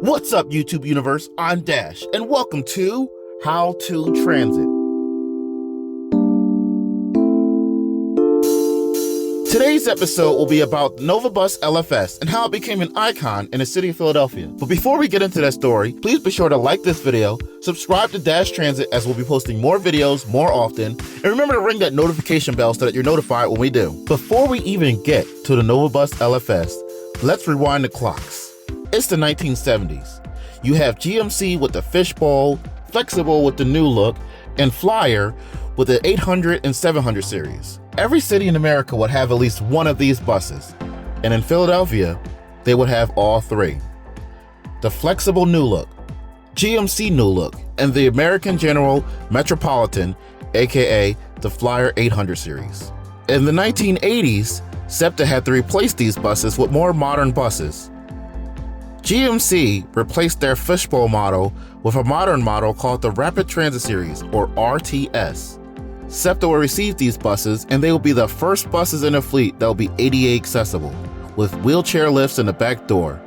What's up, YouTube universe? I'm Dash, and welcome to How to Transit. Today's episode will be about NovaBus LFS and how it became an icon in the city of Philadelphia. But before we get into that story, please be sure to like this video, subscribe to DashTransit as we'll be posting more videos more often, and remember to ring that notification bell so that you're notified when we do. Before we even get to the NovaBus LFS, let's rewind the clocks. It's the 1970s. You have GMC with the fishbowl, Flexible with the new look, and Flyer with the 800 and 700 series. Every city in America would have at least one of these buses, and in Philadelphia, they would have all three. The Flexible new look, GMC new look, and the American General Metropolitan, aka the Flyer 800 series. In the 1980s, SEPTA had to replace these buses with more modern buses. GMC replaced their fishbowl model with a modern model called the Rapid Transit Series, or RTS. SEPTA will receive these buses, and they will be the first buses in the fleet that will be ADA accessible, with wheelchair lifts in the back door,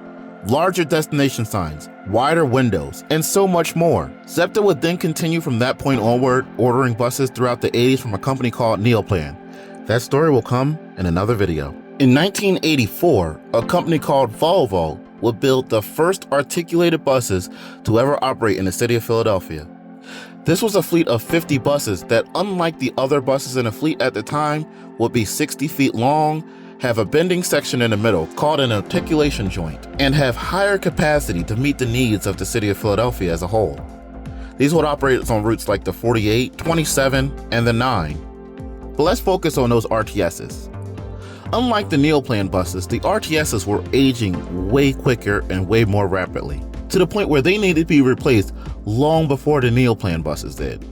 larger destination signs, wider windows, and so much more. SEPTA would then continue from that point onward, ordering buses throughout the 80s from a company called Neoplan. That story will come in another video. In 1984, a company called Volvo would build the first articulated buses to ever operate in the city of Philadelphia. This was a fleet of 50 buses that, unlike the other buses in the fleet at the time, would be 60 feet long, have a bending section in the middle called an articulation joint, and have higher capacity to meet the needs of the city of Philadelphia as a whole. These would operate on routes like the 48, 27, and the 9. But let's focus on those RTSs. Unlike the Neoplan buses, the RTSs were aging way quicker and way more rapidly, to the point where they needed to be replaced long before the Neoplan buses did.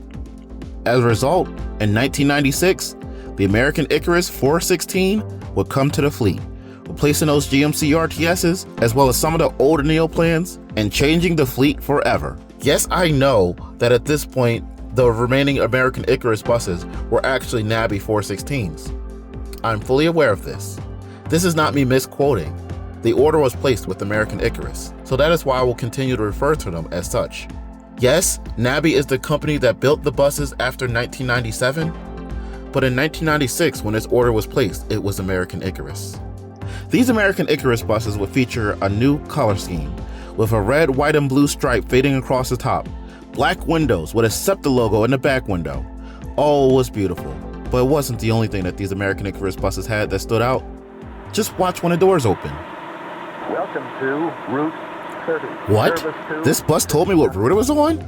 As a result, in 1996, the American Icarus 416 would come to the fleet, replacing those GMC RTSs as well as some of the older Neoplans and changing the fleet forever. Yes, I know that at this point, the remaining American Icarus buses were actually NABI 416s. I'm fully aware of this. This is not me misquoting. The order was placed with American Icarus, so that is why I will continue to refer to them as such. Yes, NABI is the company that built the buses after 1997, but in 1996, when this order was placed, it was American Icarus. These American Icarus buses would feature a new color scheme, with a red, white, and blue stripe fading across the top, black windows with a SEPTA logo in the back window. Oh, it was beautiful. But it wasn't the only thing that these American Icarus buses had that stood out. Just watch when the doors open. Welcome to Route 30. What? This bus told me what route it was on?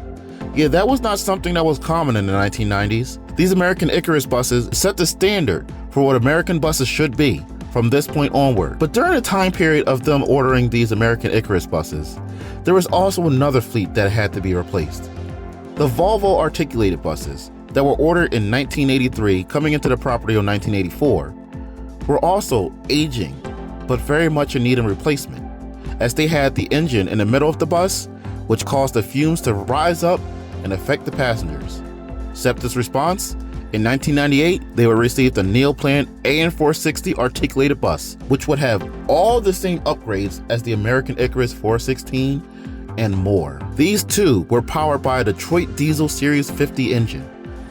Yeah, that was not something that was common in the 1990s. These American Icarus buses set the standard for what American buses should be from this point onward. But during the time period of them ordering these American Icarus buses, there was also another fleet that had to be replaced. The Volvo articulated buses that were ordered in 1983 coming into the property in 1984 were also aging, but very much in need of replacement, as they had the engine in the middle of the bus, which caused the fumes to rise up and affect the passengers. SEPTA's response? In 1998, they would receive the Neoplan AN460 articulated bus, which would have all the same upgrades as the American Icarus 416 and more. These two were powered by a Detroit Diesel Series 50 engine.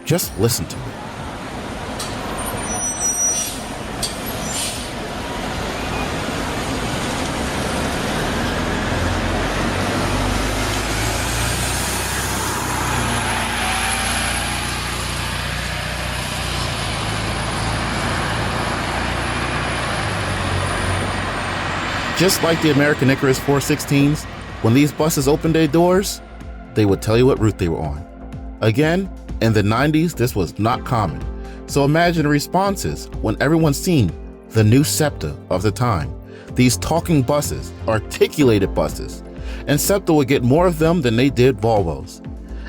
Just listen to it. Just like the American Icarus 416s, when these buses opened their doors, they would tell you what route they were on. Again, in the 90s, this was not common. So imagine the responses when everyone's seen the new SEPTA of the time. These talking buses, articulated buses. And SEPTA would get more of them than they did Volvos.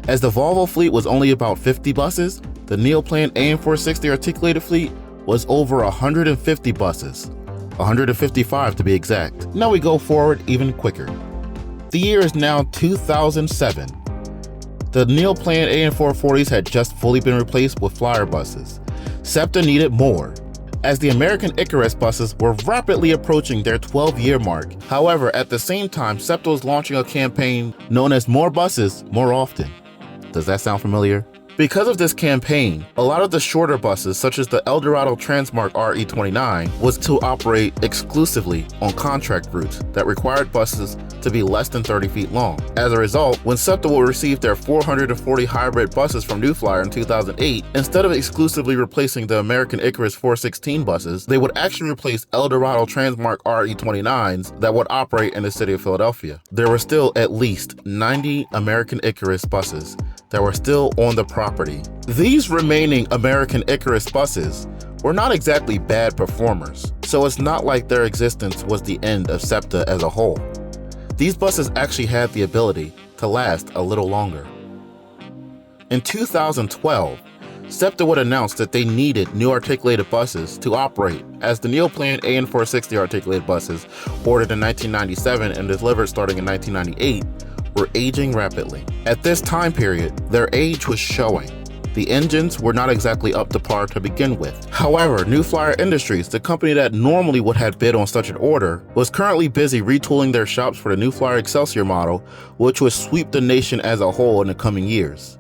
As the Volvo fleet was only about 50 buses, the Neoplan AN460 articulated fleet was over 150 buses. 155 to be exact. Now we go forward even quicker. The year is now 2007. The Neoplan AN440s had just fully been replaced with Flyer buses. SEPTA needed more. as the American Icarus buses were rapidly approaching their 12-year mark. However, at the same time, SEPTA was launching a campaign known as More Buses, More Often. Does that sound familiar? Because of this campaign, a lot of the shorter buses, such as the Eldorado Transmark RE29, was to operate exclusively on contract routes that required buses to be less than 30 feet long. As a result, when SEPTA will receive their 440 hybrid buses from New Flyer in 2008, instead of exclusively replacing the American Icarus 416 buses, they would actually replace Eldorado Transmark RE29s that would operate in the city of Philadelphia. There were still at least 90 American Icarus buses that were still on the property. These remaining American Icarus buses were not exactly bad performers, so it's not like their existence was the end of SEPTA as a whole. These buses actually had the ability to last a little longer. In 2012, SEPTA would announce that they needed new articulated buses to operate, as the Neoplan AN460 articulated buses, ordered in 1997 and delivered starting in 1998, were aging rapidly. At this time period, their age was showing. The engines were not exactly up to par to begin with. However, New Flyer Industries, the company that normally would have bid on such an order, was currently busy retooling their shops for the New Flyer Excelsior model, which would sweep the nation as a whole in the coming years.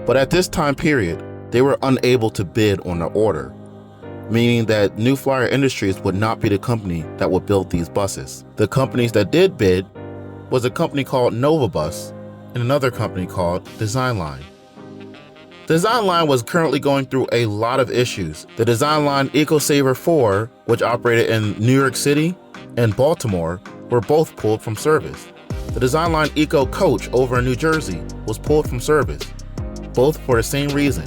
But at this time period, they were unable to bid on the order, meaning that New Flyer Industries would not be the company that would build these buses. The companies that did bid was a company called NovaBus and another company called Designline. Designline was currently going through a lot of issues. The Designline EcoSaver 4, which operated in New York City and Baltimore, were both pulled from service. The Designline Eco Coach over in New Jersey was pulled from service, both for the same reason.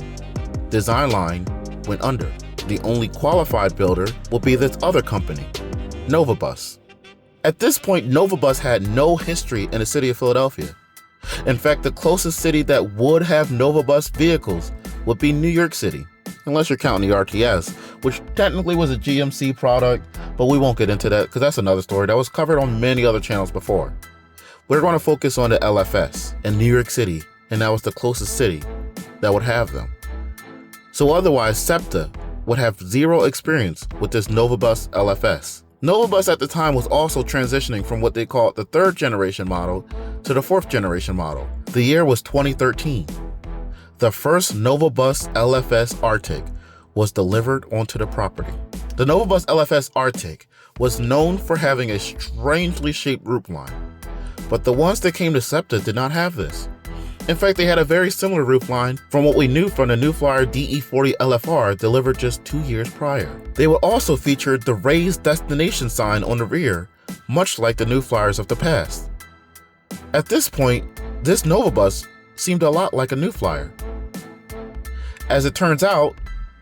Designline went under. The only qualified builder will be this other company, NovaBus. At this point, NovaBus had no history in the city of Philadelphia. In fact, the closest city that would have NovaBus vehicles would be New York City, unless you're counting the RTS, which technically was a GMC product, but we won't get into that because that's another story that was covered on many other channels before. We're going to focus on the LFS in New York City, and that was the closest city that would have them. So otherwise, SEPTA would have zero experience with this NovaBus LFS. NovaBus at the time was also transitioning from what they called the 3rd generation model to the 4th generation model. The year was 2013. The first NovaBus LFS Arctic was delivered onto the property. The NovaBus LFS Arctic was known for having a strangely shaped roofline, but the ones that came to SEPTA did not have this. In fact, they had a very similar roofline from what we knew from the New Flyer DE40 LFR delivered just 2 years prior. They would also feature the raised destination sign on the rear, much like the New Flyers of the past. At this point, this NovaBus seemed a lot like a New Flyer. As it turns out,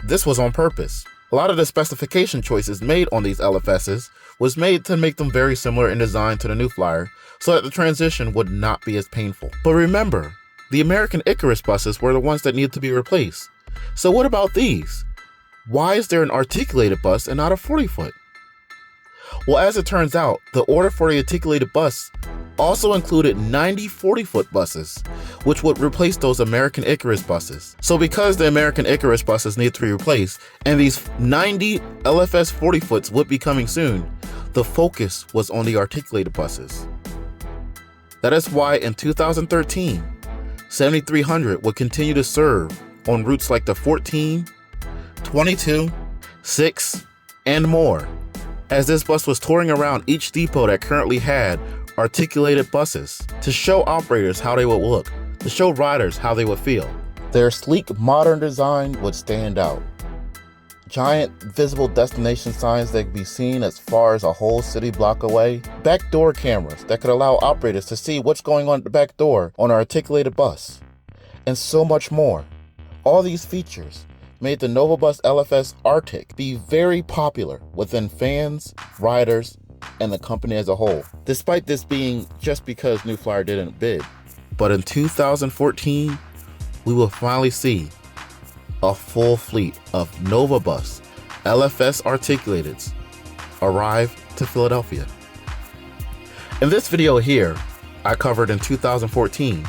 this was on purpose. A lot of the specification choices made on these LFSs was made to make them very similar in design to the New Flyer, so that the transition would not be as painful. But remember, the American Icarus buses were the ones that needed to be replaced. So what about these? Why is there an articulated bus and not a 40-foot? Well, as it turns out, the order for the articulated bus also included 90 40-foot buses, which would replace those American Icarus buses. So because the American Icarus buses need to be replaced, and these 90 LFS 40-foots would be coming soon, the focus was on the articulated buses. That is why in 2013, 7300 would continue to serve on routes like the 14, 22, 6, and more, as this bus was touring around each depot that currently had articulated buses to show operators how they would look, to show riders how they would feel. Their sleek, modern design would stand out. Giant visible destination signs that could be seen as far as a whole city block away, backdoor cameras that could allow operators to see what's going on at the back door on an articulated bus, and so much more. All these features made the NovaBus LFS Arctic be very popular within fans, riders, and the company as a whole, despite this being just because New Flyer didn't bid. But in 2014, we will finally see a full fleet of NovaBus LFS Articulateds arrive to Philadelphia. In this video here, I covered in 2014,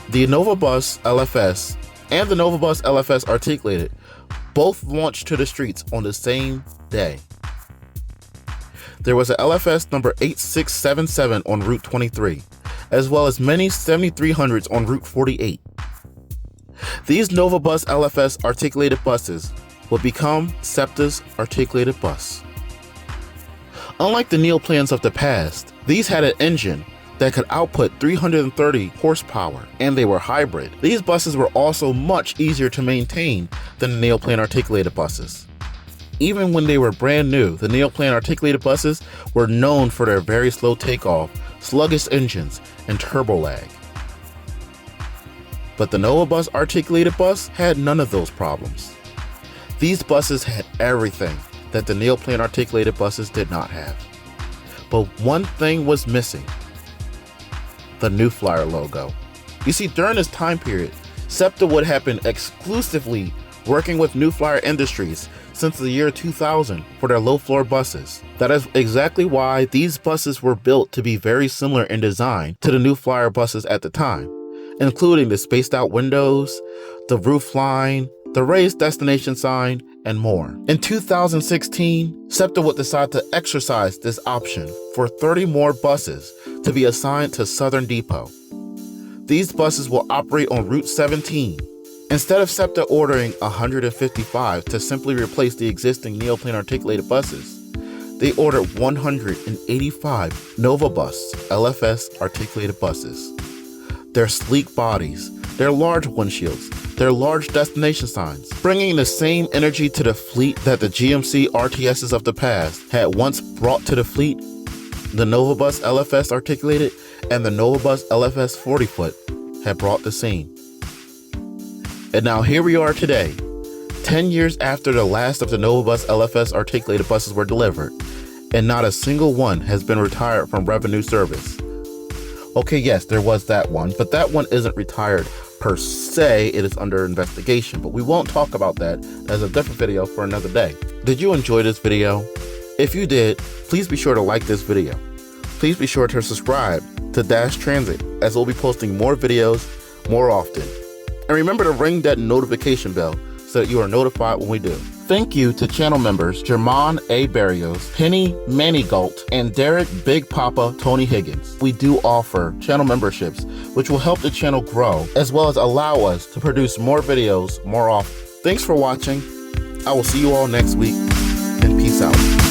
the NovaBus LFS and the NovaBus LFS Articulated both launched to the streets on the same day. There was a LFS number 8677 on Route 23, as well as many 7300s on Route 48. These NovaBus LFS articulated buses would become SEPTA's articulated bus. Unlike the neoplanes of the past, these had an engine that could output 330 horsepower, and they were hybrid. These buses were also much easier to maintain than the neoplane articulated buses. Even when they were brand new, the neoplane articulated buses were known for their very slow takeoff, sluggish engines, and turbo lag. But the NovaBus articulated bus had none of those problems. These buses had everything that the neoplane articulated buses did not have. But one thing was missing: the New Flyer logo. You see, during this time period, SEPTA would have been exclusively working with New Flyer Industries since the year 2000 for their low-floor buses. That is exactly why these buses were built to be very similar in design to the New Flyer buses at the time, including the spaced-out windows, the roof line, the raised destination sign, and more. In 2016, SEPTA would decide to exercise this option for 30 more buses to be assigned to Southern Depot. These buses will operate on Route 17. Instead of SEPTA ordering 155 to simply replace the existing neoplane articulated buses, they ordered 185 NovaBus LFS articulated buses. Their sleek bodies, their large windshields, their large destination signs, bringing the same energy to the fleet that the GMC RTSs of the past had once brought to the fleet. The NovaBus LFS Articulated and the NovaBus LFS 40-foot had brought the same. And now here we are today, 10 years after the last of the NovaBus LFS Articulated buses were delivered, and not a single one has been retired from revenue service. Okay, yes, there was that one, but that one isn't retired per se. It is under investigation, but we won't talk about that as a different video for another day. Did you enjoy this video? If you did, please be sure to like this video. Please be sure to subscribe to DashTransit, as we'll be posting more videos more often. And remember to ring that notification bell so that you are notified when we do. Thank you to channel members Jermon A. Barrios, Penny Manigalt, and Derek Big Papa Tony Higgins. We do offer channel memberships, which will help the channel grow, as well as allow us to produce more videos more often. Thanks for watching. I will see you all next week, and peace out.